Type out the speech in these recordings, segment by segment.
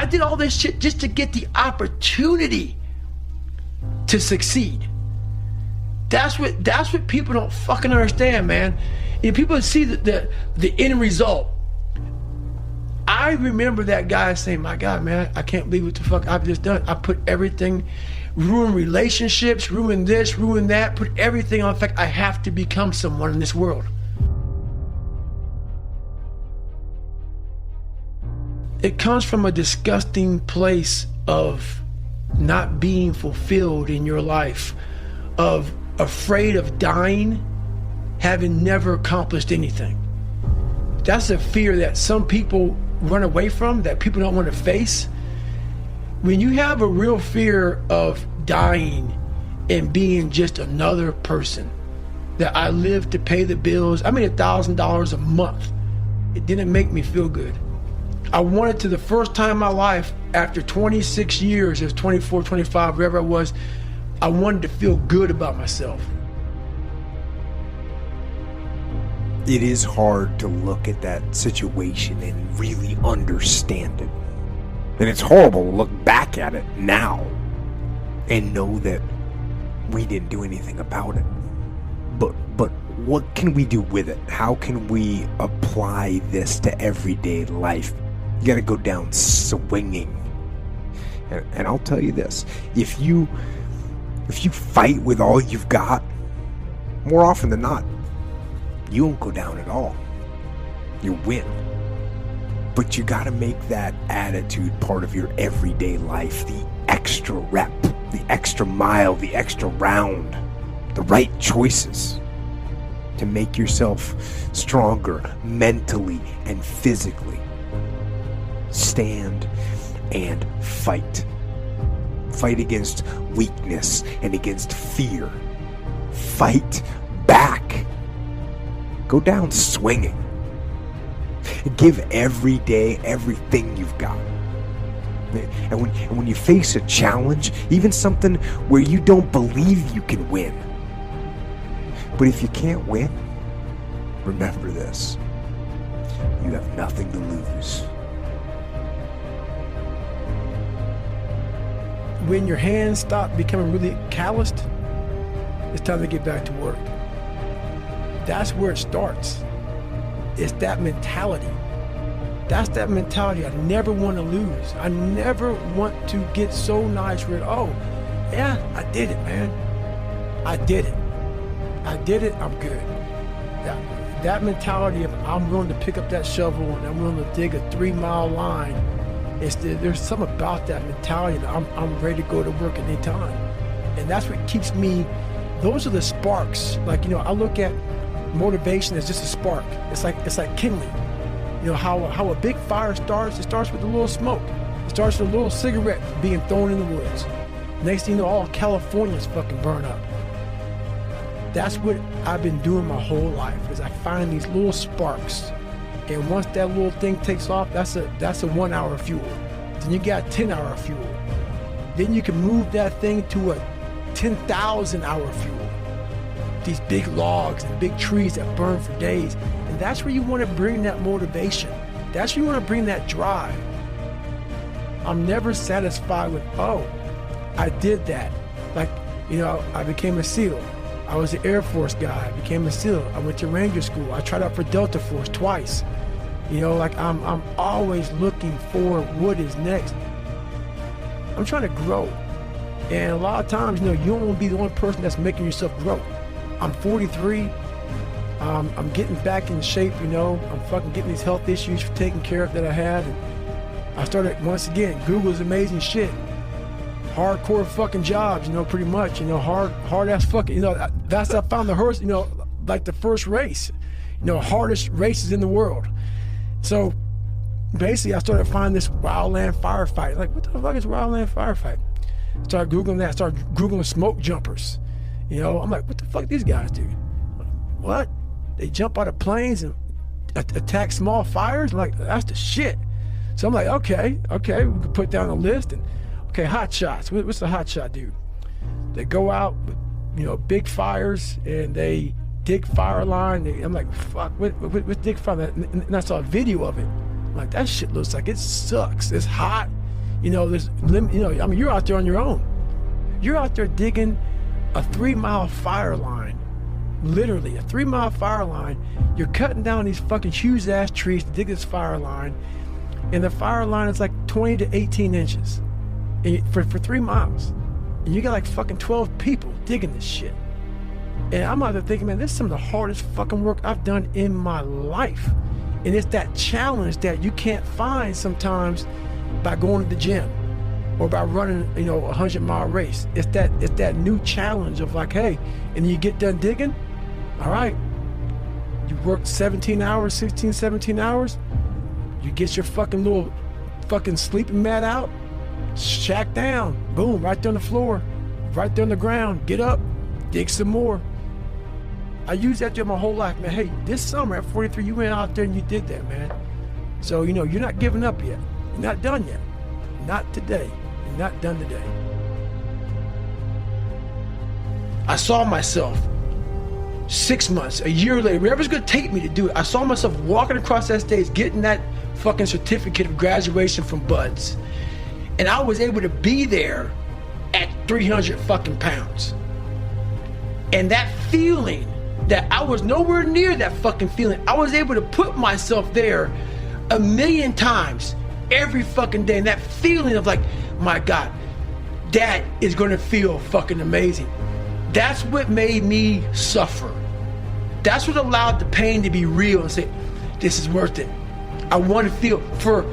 I did all this shit just to get the opportunity to succeed. That's what people don't fucking understand, man. If people see the end result. I remember that guy saying, my God, man, I can't believe what the fuck I've just done. I put everything, ruin relationships, ruin this, ruin that, put everything on the fact I have to become someone in this world. It comes from a disgusting place of not being fulfilled in your life, of afraid of dying, having never accomplished anything. That's a fear that some people run away from, that people don't want to face. When you have a real fear of dying and being just another person, that I live to pay the bills, I made $1,000 a month. It didn't make me feel good. I wanted to, the first time in my life, after 26 years, it was 24, 25, wherever I was, I wanted to feel good about myself. It is hard to look at that situation and really understand it. And it's horrible to look back at it now and know that we didn't do anything about it. But what can we do with it? How can we apply this to everyday life? You gotta go down swinging. And I'll tell you this, if you fight with all you've got, more often than not, you won't go down at all. You win. But you gotta make that attitude part of your everyday life. The extra rep, the extra mile, the extra round, the right choices to make yourself stronger mentally and physically. Stand and fight. Fight against weakness and against fear. Fight back. Go down swinging. Give every day everything you've got. And when you face a challenge, even something where you don't believe you can win, but if you can't win, remember this: you have nothing to lose. When your hands stop becoming really calloused, it's time to get back to work. That's where it starts. It's that mentality. That's that mentality I never want to lose. I never want to get so nice where, oh, yeah, I did it, man. I did it. I'm good. That mentality of I'm willing to pick up that shovel and I'm willing to dig a 3-mile line, there's something about that mentality that I'm ready to go to work at any time. And that's what keeps me, those are the sparks. Like, I look at motivation as just a spark. It's like kindling. How a big fire starts, it starts with a little smoke. It starts with a little cigarette being thrown in the woods. Next thing you know, all California's fucking burn up. That's what I've been doing my whole life, is I find these little sparks. And once that little thing takes off, that's a 1 hour fuel. Then you got 10-hour fuel. Then you can move that thing to a 10,000 hour fuel. These big logs and big trees that burn for days. And that's where you want to bring that motivation. That's where you want to bring that drive. I'm never satisfied with, oh, I did that. Like, I became a SEAL. I was an Air Force guy. I became a SEAL. I went to Ranger School. I tried out for Delta Force twice. I'm always looking for what is next. I'm trying to grow. And a lot of times, you don't want to be the one person that's making yourself grow. I'm 43. I'm getting back in shape, I'm fucking getting these health issues taken care of that I had. And I started, once again, Google's amazing shit. Hardcore fucking jobs, pretty much, hard ass fucking, that's I found the first, like the first race, hardest races in the world. So basically I started finding this wildland firefight. Like, what the fuck is wildland firefight? Started Googling that, started Googling smoke jumpers. I'm like, what the fuck these guys do? What? They jump out of planes and attack small fires? Like, that's the shit. So I'm like, okay, we can put down a list. And okay, hot shots. What's the hot shot do? They go out with, big fires and they dig fire line. I'm like, fuck, what's dig fire line? And I saw a video of it. I'm like, that shit looks like it sucks. It's hot. you're out there on your own. You're out there digging a 3-mile fire line, literally a 3-mile fire line. You're cutting down these fucking huge ass trees to dig this fire line, and the fire line is like 20 to 18 inches for 3 miles. And you got like fucking 12 people digging this shit. And I'm out there thinking, man, this is some of the hardest fucking work I've done in my life. And it's that challenge that you can't find sometimes by going to the gym or by running, a 100-mile race. It's that new challenge of like, hey, and then you get done digging, all right, you worked 17 hours, 16, 17 hours, you get your fucking little fucking sleeping mat out, shack down, boom, right there on the floor, right there on the ground, get up, dig some more. I used that through my whole life, man. Hey, this summer at 43, you went out there and you did that, man. So, you're not giving up yet. You're not done yet. Not today. You're not done today. I saw myself 6 months, a year later, whatever it's going to take me to do it. I saw myself walking across that stage, getting that fucking certificate of graduation from Buds. And I was able to be there at 300 fucking pounds. And that feeling that I was nowhere near that fucking feeling, I was able to put myself there 1,000,000 times every fucking day. And that feeling of like, my God, that is going to feel fucking amazing. That's what made me suffer. That's what allowed the pain to be real and say, this is worth it. I want to feel for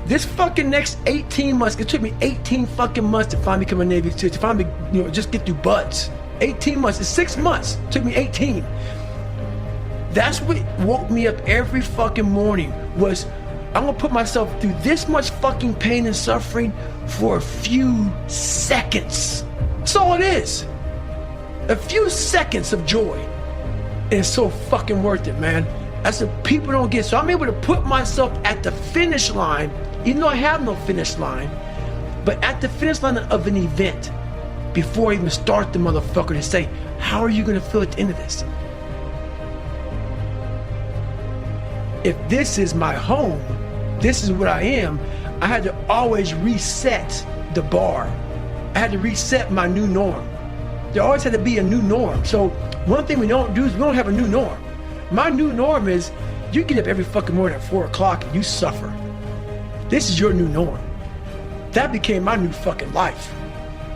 this fucking next 18 months. It took me 18 fucking months to finally become a Navy SEAL, to finally, just get through Buds. 18 months, it's 6 months, it took me 18. That's what woke me up every fucking morning was, I'm gonna put myself through this much fucking pain and suffering for a few seconds. That's all it is. A few seconds of joy. And it's so fucking worth it, man. That's what people don't get. So I'm able to put myself at the finish line, even though I have no finish line, but at the finish line of an event, before I even start the motherfucker, to say, how are you gonna feel at the end of this? If this is my home, this is what I am, I had to always reset the bar. I had to reset my new norm. There always had to be a new norm. So one thing we don't do is we don't have a new norm. My new norm is you get up every fucking morning at 4 o'clock and you suffer. This is your new norm. That became my new fucking life.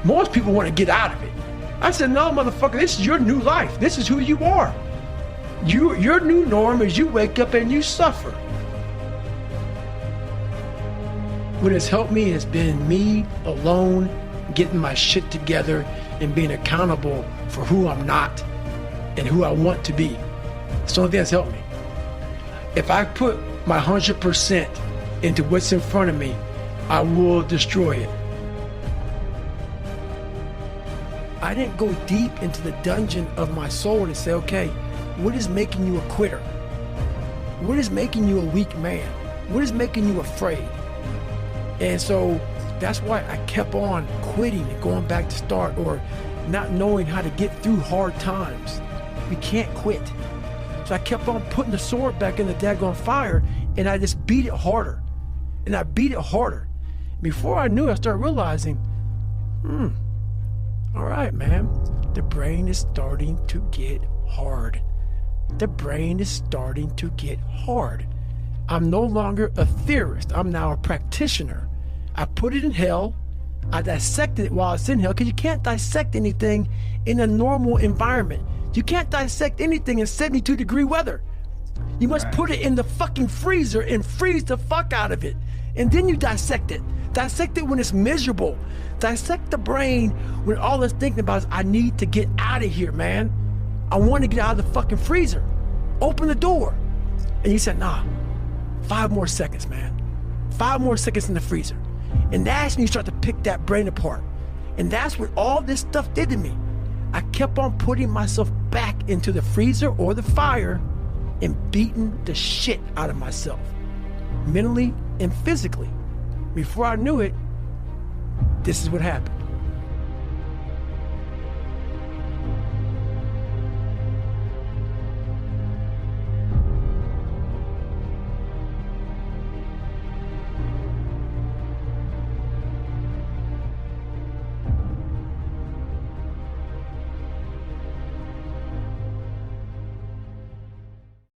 Most people want to get out of it. I said, no, motherfucker, this is your new life. This is who you are. Your new norm is you wake up and you suffer. What has helped me has been me alone, getting my shit together and being accountable for who I'm not and who I want to be. It's the only thing that's helped me. If I put my 100% into what's in front of me, I will destroy it. I didn't go deep into the dungeon of my soul to say, okay, what is making you a quitter? What is making you a weak man? What is making you afraid? And so that's why I kept on quitting and going back to start, or not knowing how to get through hard times. We can't quit. So I kept on putting the sword back in the daggone fire, and I just beat it harder. And I beat it harder. Before I knew it, I started realizing, all right, man, the brain is starting to get hard. The brain is starting to get hard. I'm no longer a theorist. I'm now a practitioner. I put it in hell. I dissected it while it's in hell, because you can't dissect anything in a normal environment. You can't dissect anything in 72-degree weather. You must put it in the fucking freezer and freeze the fuck out of it. And then you dissect it. Dissect it when it's miserable. Dissect the brain when all it's thinking about is, I need to get out of here, man. I want to get out of the fucking freezer. Open the door. And you said, nah, 5 more seconds, man. 5 more seconds in the freezer. And that's when you start to pick that brain apart. And that's what all this stuff did to me. I kept on putting myself back into the freezer or the fire and beating the shit out of myself, mentally and physically. Before I knew it, this is what happened.